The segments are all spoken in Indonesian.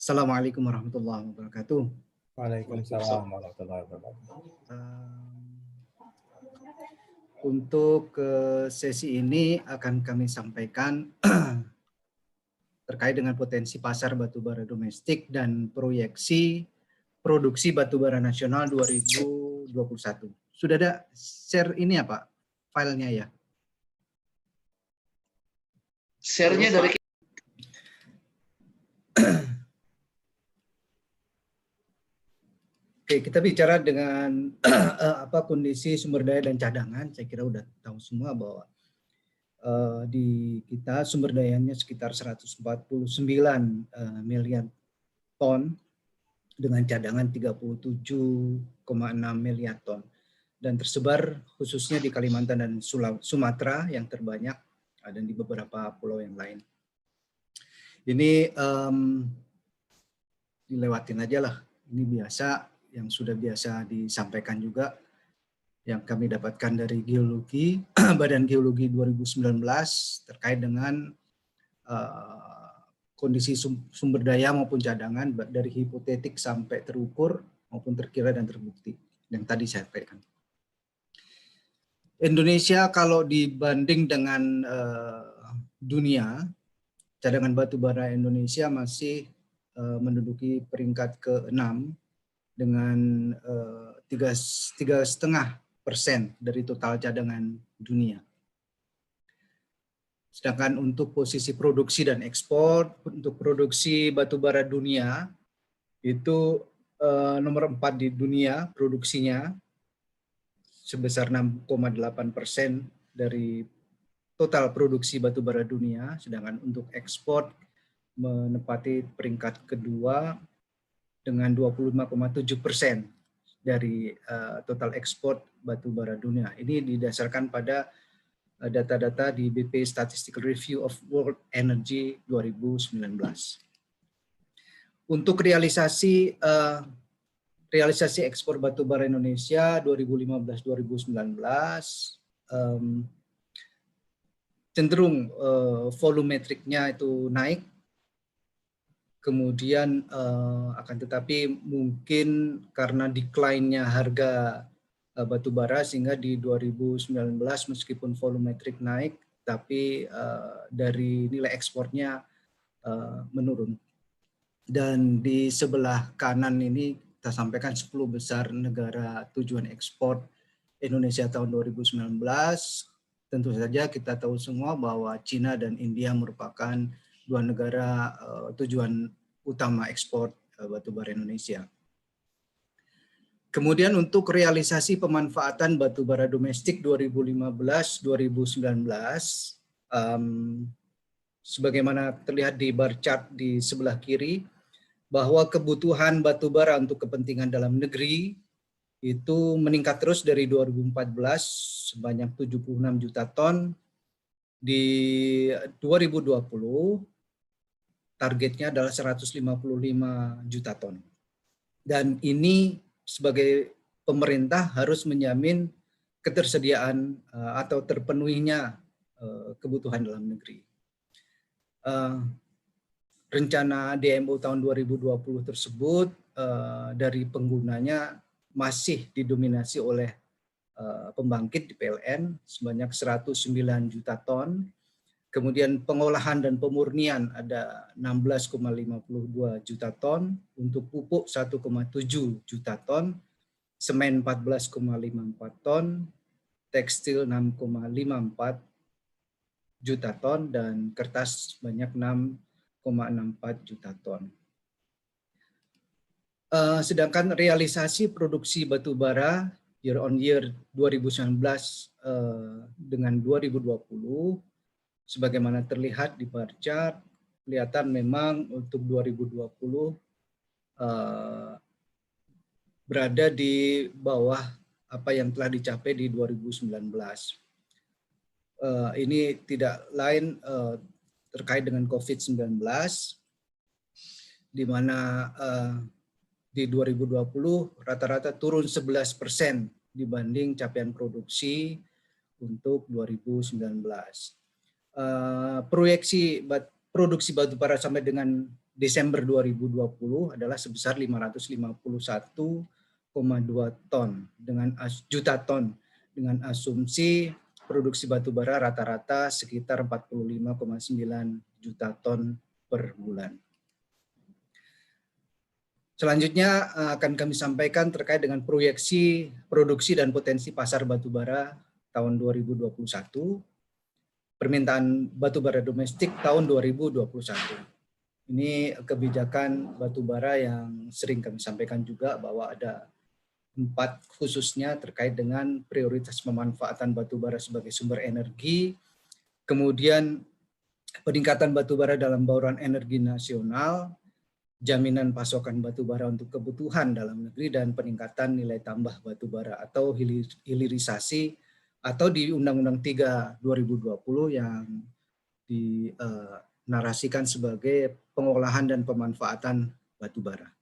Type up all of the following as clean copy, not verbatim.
Assalamualaikum warahmatullahi wabarakatuh. Waalaikumsalam warahmatullahi wabarakatuh. Untuk sesi ini akan kami sampaikan terkait dengan potensi pasar batubara domestik dan proyeksi produksi batubara nasional 2021. Sudah ada share ini ya Pak, filenya ya? Share-nya dari Oke, kita bicara dengan kondisi sumber daya dan cadangan. Saya kira udah tahu semua bahwa di kita sumber dayanya sekitar 149 miliar ton dengan cadangan 37,6 miliar ton dan tersebar khususnya di Kalimantan dan Sumatera yang terbanyak dan di beberapa pulau yang lain. Ini dilewatin aja lah. Ini biasa yang sudah biasa disampaikan juga yang kami dapatkan dari geologi, Badan Geologi 2019 terkait dengan kondisi sumber daya maupun cadangan dari hipotetik sampai terukur maupun terkira dan terbukti yang tadi saya sampaikan. Indonesia kalau dibanding dengan dunia, cadangan batu bara Indonesia masih menduduki peringkat ke-6 dengan 3,5% dari total cadangan dunia. Sedangkan untuk posisi produksi dan ekspor, untuk produksi batubara dunia itu nomor 4 di dunia produksinya sebesar 6,8% dari total produksi batubara dunia, sedangkan untuk ekspor menempati peringkat kedua dengan 25,7% dari total ekspor batubara dunia. Ini didasarkan pada data-data di BP Statistical Review of World Energy 2019. Untuk realisasi ekspor batubara Indonesia 2015-2019 cenderung volumetriknya itu naik. Kemudian akan tetapi mungkin karena decline-nya harga batubara sehingga di 2019 meskipun volumetrik naik tapi dari nilai ekspornya menurun. Dan di sebelah kanan ini kita sampaikan 10 besar negara tujuan ekspor Indonesia tahun 2019. Tentu saja kita tahu semua bahwa Cina dan India merupakan dua negara tujuan utama ekspor batubara Indonesia. Kemudian untuk realisasi pemanfaatan batubara domestik 2015-2019, sebagaimana terlihat di bar chart di sebelah kiri, bahwa kebutuhan batubara untuk kepentingan dalam negeri itu meningkat terus dari 2014 sebanyak 76 juta ton. Di 2020 targetnya adalah 155 juta ton. Dan ini sebagai pemerintah harus menjamin ketersediaan atau terpenuhinya kebutuhan dalam negeri. Rencana DMO tahun 2020 tersebut dari penggunanya masih didominasi oleh pembangkit di PLN sebanyak 109 juta ton. Kemudian pengolahan dan pemurnian ada 16,52 juta ton, untuk pupuk 1,7 juta ton, semen 14,54 ton, tekstil 6,54 juta ton, dan kertas sebanyak 6,64 juta ton. Sedangkan realisasi produksi batubara year on year 2019 dengan 2020 sebagaimana terlihat di bar chart, kelihatan memang untuk 2020 berada di bawah apa yang telah dicapai di 2019. Ini tidak lain terkait dengan COVID-19, di mana di 2020 rata-rata turun 11% dibanding capaian produksi untuk 2019. Proyeksi produksi batubara sampai dengan Desember 2020 adalah sebesar 551,2 juta ton dengan asumsi produksi batubara rata-rata sekitar 45,9 juta ton per bulan. Selanjutnya akan kami sampaikan terkait dengan proyeksi produksi dan potensi pasar batubara tahun 2021, permintaan batubara domestik tahun 2021. Ini kebijakan batubara yang sering kami sampaikan juga bahwa ada 4 khususnya terkait dengan prioritas pemanfaatan batubara sebagai sumber energi, kemudian peningkatan batubara dalam bauran energi nasional, jaminan pasokan batubara untuk kebutuhan dalam negeri, dan peningkatan nilai tambah batubara atau hilirisasi atau di Undang-Undang 3 2020 yang dinarasikan sebagai pengolahan dan pemanfaatan batubara.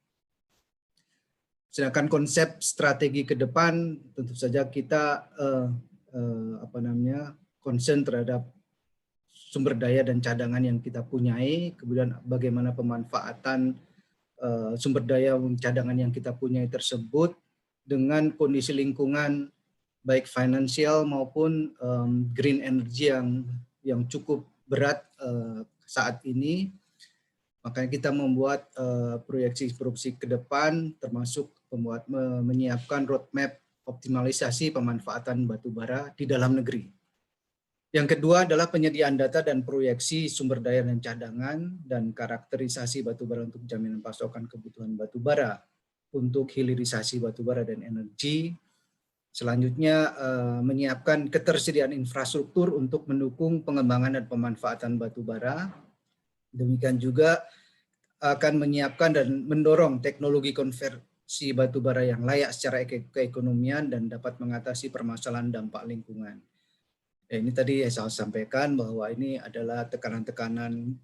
Sedangkan konsep strategi ke depan tentu saja kita concern terhadap sumber daya dan cadangan yang kita punyai, kemudian bagaimana pemanfaatan sumber daya cadangan yang kita punyai tersebut dengan kondisi lingkungan baik finansial maupun green energy yang cukup berat saat ini. Makanya kita membuat proyeksi-proyeksi ke depan, termasuk menyiapkan roadmap optimalisasi pemanfaatan batubara di dalam negeri. Yang kedua adalah penyediaan data dan proyeksi sumber daya dan cadangan dan karakterisasi batubara untuk jaminan pasokan kebutuhan batubara untuk hilirisasi batubara dan energi. Selanjutnya menyiapkan ketersediaan infrastruktur untuk mendukung pengembangan dan pemanfaatan batubara. Demikian juga akan menyiapkan dan mendorong teknologi konversi batubara yang layak secara keekonomian dan dapat mengatasi permasalahan dampak lingkungan. Ini tadi saya sampaikan bahwa ini adalah tekanan-tekanan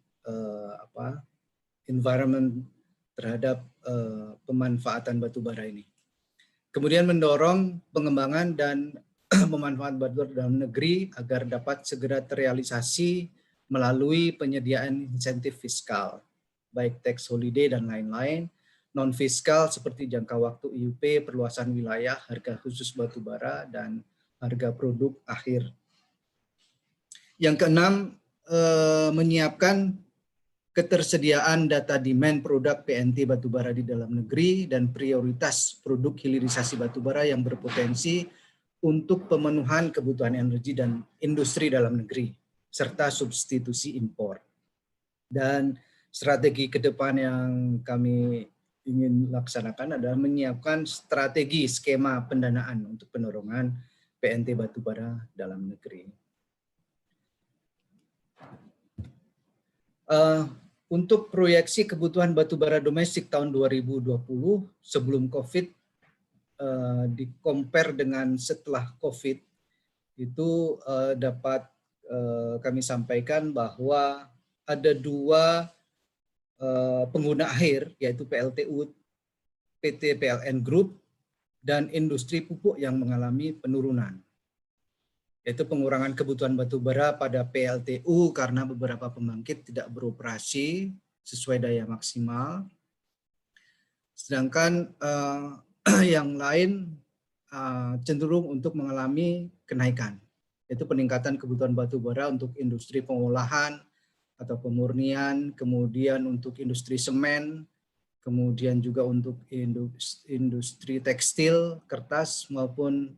environment terhadap pemanfaatan batubara ini. Kemudian mendorong pengembangan dan pemanfaatan batubara dalam negeri agar dapat segera terrealisasi melalui penyediaan insentif fiskal, baik tax holiday dan lain-lain, non-fiskal seperti jangka waktu IUP, perluasan wilayah, harga khusus batubara, dan harga produk akhir. Yang keenam, menyiapkan ketersediaan data demand produk PNT batubara di dalam negeri dan prioritas produk hilirisasi batubara yang berpotensi untuk pemenuhan kebutuhan energi dan industri dalam negeri, serta substitusi impor. Dan strategi ke depan yang kami ingin laksanakan adalah menyiapkan strategi skema pendanaan untuk pendorongan PNT batubara dalam negeri. Untuk proyeksi kebutuhan batubara domestik tahun 2020 sebelum COVID di-compare dengan setelah COVID itu dapat kami sampaikan bahwa ada 2 pengguna akhir, yaitu PLTU, PT PLN Group, dan industri pupuk yang mengalami penurunan, yaitu pengurangan kebutuhan batubara pada PLTU karena beberapa pembangkit tidak beroperasi sesuai daya maksimal. Sedangkan yang lain cenderung untuk mengalami kenaikan, yaitu peningkatan kebutuhan batubara untuk industri pengolahan atau pemurnian, kemudian untuk industri semen, kemudian juga untuk industri tekstil, kertas, maupun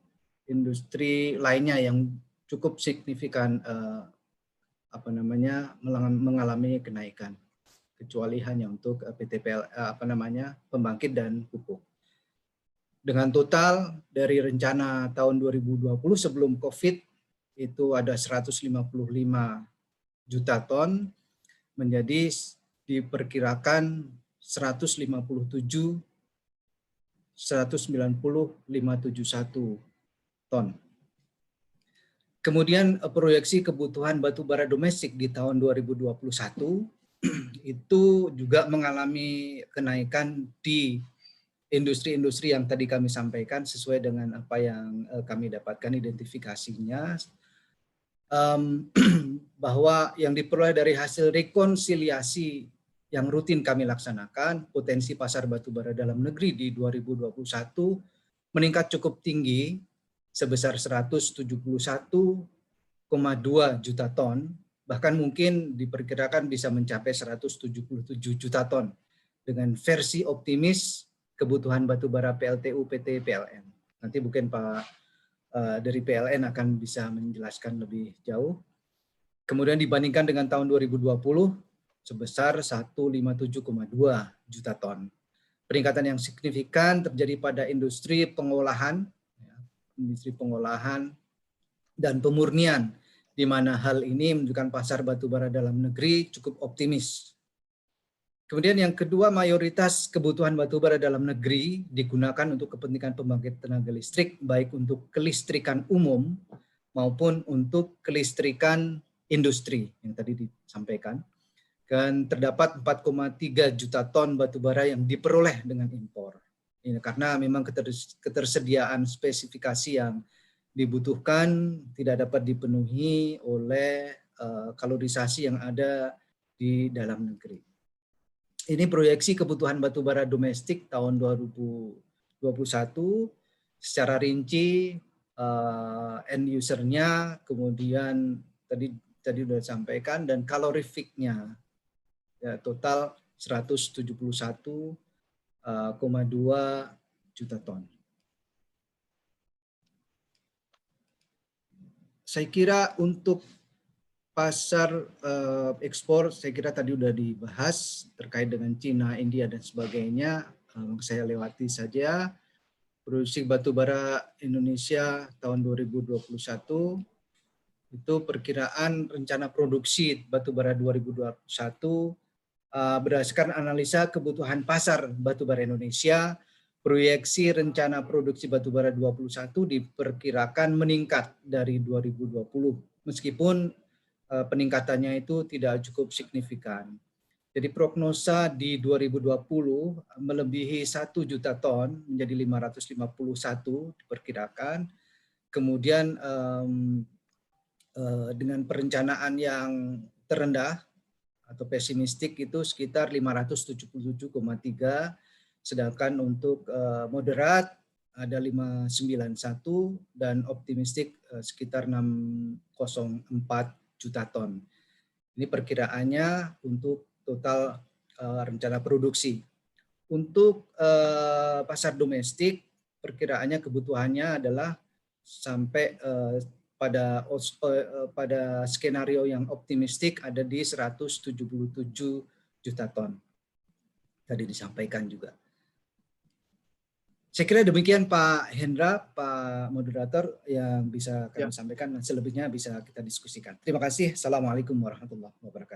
industri lainnya yang cukup signifikan mengalami kenaikan, kecuali hanya untuk pembangkit dan pupuk. Dengan total dari rencana tahun 2020 sebelum COVID itu ada 155 juta ton, menjadi diperkirakan 157.571 ton. Kemudian proyeksi kebutuhan batubara domestik di tahun 2021 itu juga mengalami kenaikan di industri-industri yang tadi kami sampaikan sesuai dengan apa yang kami dapatkan identifikasinya, bahwa yang diperoleh dari hasil rekonsiliasi yang rutin kami laksanakan, potensi pasar batubara dalam negeri di 2021 meningkat cukup tinggi sebesar 171,2 juta ton, bahkan mungkin diperkirakan bisa mencapai 177 juta ton dengan versi optimis kebutuhan batubara PLTU PT PLN. Nanti mungkin Pak dari PLN akan bisa menjelaskan lebih jauh. Kemudian dibandingkan dengan tahun 2020 sebesar 157,2 juta ton. Peningkatan yang signifikan terjadi pada industri pengolahan dan pemurnian, di mana hal ini menunjukkan pasar batubara dalam negeri cukup optimis. Kemudian yang kedua, mayoritas kebutuhan batubara dalam negeri digunakan untuk kepentingan pembangkit tenaga listrik, baik untuk kelistrikan umum maupun untuk kelistrikan industri yang tadi disampaikan. Dan terdapat 4,3 juta ton batubara yang diperoleh dengan impor. Ini karena memang ketersediaan spesifikasi yang dibutuhkan tidak dapat dipenuhi oleh kalorisasi yang ada di dalam negeri. Ini proyeksi kebutuhan batubara domestik tahun 2021 secara rinci end usernya, kemudian tadi sudah disampaikan, dan kalorifiknya ya, total 171,2 juta ton. Saya kira untuk pasar ekspor, saya kira tadi sudah dibahas terkait dengan Cina, India, dan sebagainya. Saya lewati saja. Produksi batubara Indonesia tahun 2021 itu perkiraan rencana produksi batubara 2021 berdasarkan analisa kebutuhan pasar batubara Indonesia, proyeksi rencana produksi batubara 2021 diperkirakan meningkat dari 2020, meskipun peningkatannya itu tidak cukup signifikan. Jadi prognosa di 2020 melebihi 1 juta ton menjadi 551 diperkirakan. Kemudian dengan perencanaan yang terendah atau pesimistik itu sekitar 577,3, sedangkan untuk moderat ada 591 dan optimistik sekitar 604 juta ton. Ini perkiraannya untuk total rencana produksi. Untuk pasar domestik, perkiraannya kebutuhannya adalah sampai pada skenario yang optimistik ada di 177 juta ton. Tadi disampaikan juga. Saya kira demikian Pak Hendra, Pak Moderator, yang bisa kami sampaikan, dan selebihnya bisa kita diskusikan. Terima kasih. Assalamualaikum warahmatullahi wabarakatuh.